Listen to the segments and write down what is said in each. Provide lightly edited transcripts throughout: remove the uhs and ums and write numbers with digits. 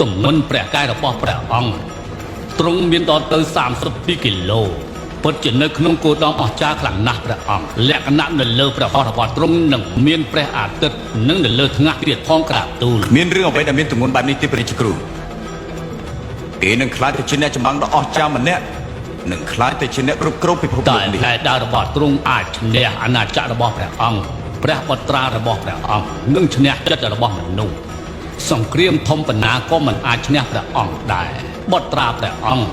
ទំនន់ព្រះកាយរបស់ព្រះអង្គទ្រង់មានដល់ទៅ32គីឡូពិតជានៅក្នុងគោលដមអស្ចារ្យខ្លាំងណាស់ព្រះអង្គលក្ខណៈនៅលើព្រះហស្ថរបស់ទ្រង់នឹងមានព្រះអាទិត្យនិងនៅលើថ្ងាសទៀតផងក្រាបទូលមានរឿងអ្វីដែលមានទម្ងន់បែបនេះទេព្រះរាជគ្រូគេនឹងខ្លាចទៅជាអ្នកចម្បាំងដ៏អស្ចារ្យម្នាក់នឹងខ្លាចទៅជាអ្នកគ្រប់គ្រងពិភពលោកនេះតែផ្លែដើររបស់ទ្រង់អាចឈ្នះអាណាចក្ររបស់ព្រះអង្គព្រះបត្រារបស់ព្រះអង្គនិងឈ្នះចិត្តរបស់មនុស្សសង្គ្រាមធំបណ្ណាក៏មិនអាចឈ្នះព្រះអង្គដែរបត្រាព្រះអង្គ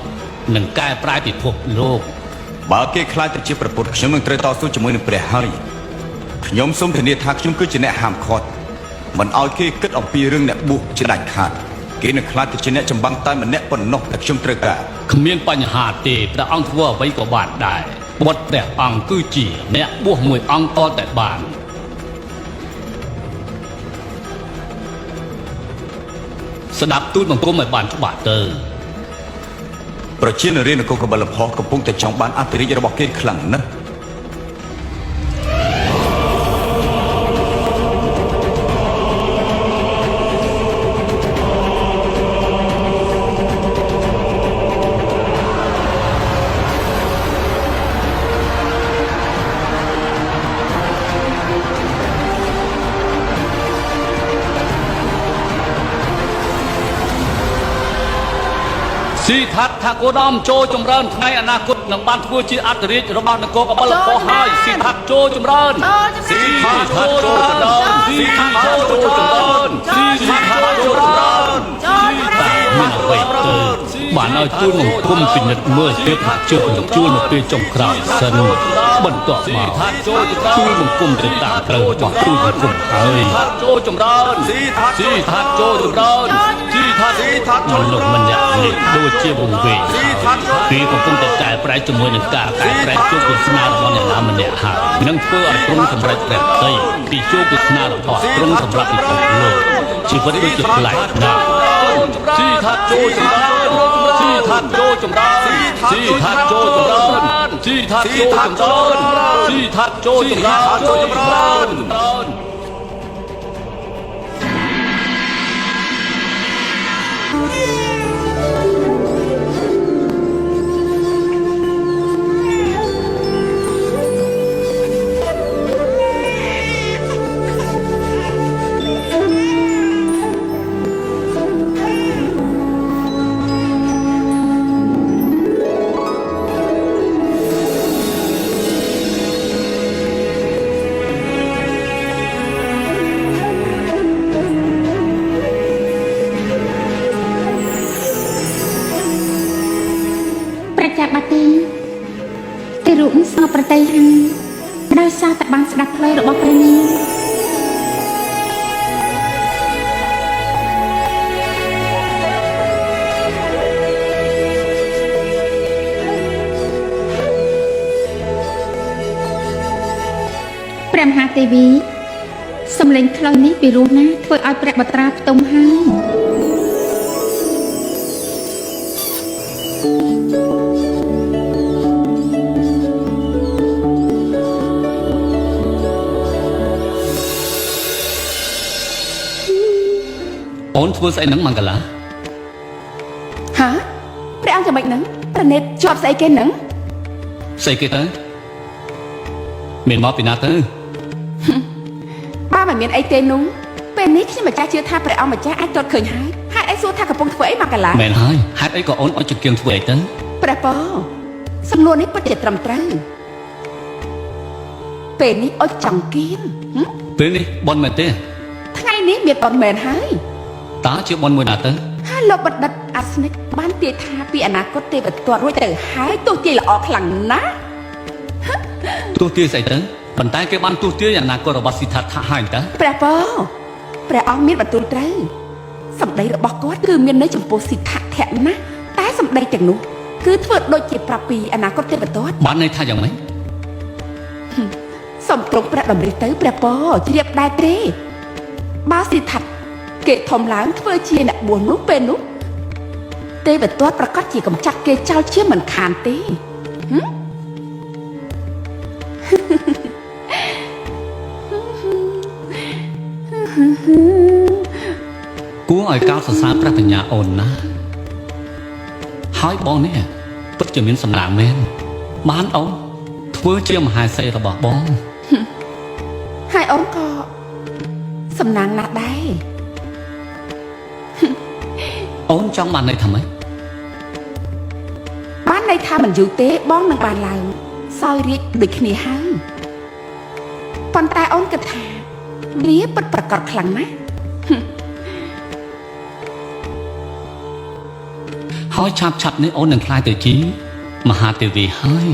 នឹងកែប្រែពិភពលោកបើគេខ្លាចទៅជាប្រពុតខ្ញុំនឹងត្រូវតស៊ូជាមួយនឹងព្រះហើយខ្ញុំសូមធានាថាខ្ញុំគឺជាអ្នកហាមឃាត់មិនឲ្យគេគិតអំពីរឿងអ្នកបួសជាដាច់ខាតគេនឹងខ្លាចទៅជាអ្នកចម្បាំងតែម្នាក់ប៉ុណ្ណោះដែលខ្ញុំត្រូវការគ្មានបញ្ហាទេព្រះអង្គធ្វើអ្វីក៏បានដែរបុត្រព្រះអង្គគឺជាអ្នកបួសមួយអង្គតតែបានស្ដាប់ទូលបង្គំឲ្យបានច្បាស់ទៅប្រជានារីនគរកបិលផោះកំពុងតែចង់បានអធិរាជរបស់គេខ្លាំងណាស់ស៊ីថាត់ថាគោដមចូលចម្រើនថ្ងៃអនាគតនឹងបានធ្វើជាអធិរាជរបស់នគរកបិលផោះហើយស៊ីថាត់ចូលចម្រើនស៊ីថាត់ចូលចម្រើនស៊ីថាត់ចូលចម្រើនស៊ីថាត់ចូលចម្រើនតែមានអ្វីទៅបានឲ្យទូលបង្គំពិនិត្យមើលទៀតថាជឿនឹងជួលនៅពេលចុងក្រោយសិនបន្ទាប់មកទូលបង្គំទៅតាមត្រូវរបស់ទូលបង្គំហើយចូលចម្រើនស៊ីថាត់ចូលចម្រើនស៊ីថាត់មនុស្សម្នាក់នេះដូចជាវង្វេងពីកំពុងតែកែប្រែជាមួយនឹងការកែប្រែជោគវាសនារបស់អ្នកណាម្នាក់ហើយនឹងធ្វើឲ្យទ្រង់សម្រេចព្រះតីពីជោគវាសនារបស់ទ្រង់សម្រាប់ពិភពលោកជីវិតដូចជាប្លែកណាស់ស៊ីថាត់ចូលចម្រើនស៊ីថាត់ចូលចម្រើនស៊ីថាត់ចូលចម្រើនស៊ីថាត់ចូលចម្រើនស៊ីថាត់ចូលចម្រើនប្រទេសហើយដោយសារតែបានស្ដាប់ផ្លូវរបស់ព្រះនាងព្រះមហាទេវីសំឡេងខ្លុយនេះពីរោះណាធ្វើឲ្យព្រះបត្រាផ្ទុំហើយអូនធ្វើស្អីហ្នឹងមង្គលាហាព្រះអង្គចាំមិនហ្នឹងប្រណិតជាប់ស្អីគេហ្នឹងស្អីគេទៅមានមកពីណាទៅបើមិនមានអីទេនោះពេលនេះខ្ញុំម្ចាស់ជឿថាព្រះអង្គម្ចាស់អាចទាត់ឃើញហើយហេតុអីសួរថាកំពុងធ្វើអីមកកាលាមែនហើយហេតុអីក៏អូនអត់ជឿគៀងធ្វើអីទៅព្រះពរសំណួរនេះពិតជាត្រឹមត្រូវពេលនេះអត់ចង់គៀងពេលនេះបនមែនទេថ្ងៃនេះមានបនមែនហើយតើជាបនមួយណាទៅហើយលោកបណ្ឌិតអាស្និកបានទាយថាពីអនាគតទេវទត្តរួចទៅហើយទោះជាល្អខ្លាំងណាស់ទោះទាយស្អីទៅប៉ុន្តែគេបានទោះទាយអនាគតរបស់ស៊ីថាថាហើយតើព្រះពរព្រះអង្គមានបន្ទូលត្រូវសម្ដីរបស់គាត់គឺមាននៅចំពោះស៊ីថាធៈណាតែសម្ដីទាំងនោះគឺធ្វើដូចជាប្រាប់ពីអនាគតទេវទត្តបានន័យថាយ៉ាងម៉េចសំត្រង់ព្រះតម្រិះទៅព្រះពរជ្រាបដែរទេបើស៊ីថាគេធំឡើងធ្វើជាអ្នកបួសនោះពេលនោះទេវទត្តប្រកាសជាកំចាត់គេចោលជាមិនខានទេ គួរឲ្យកោតសរសើរព្រះបញ្ញាអូនណាហើយបងនេះពិតជាមានសម្រាប់មែនបានអូនធ្វើជាមហាសេដ្ឋីរបស់បង ហើយអូនក៏សំណាងណាស់ដែរ អូនចង់បានន័យថាម៉េច បានន័យថាមិនយូរទេបងនឹងបានឡើងសោយរាជដូចគ្នាហើយប៉ុន្តែអូនគិតថាវាពិតប្រាកដខ្លាំងណាស់ ហើយឆាប់នេះអូននឹងខ្លាយទៅជាមហាទេវីហើយ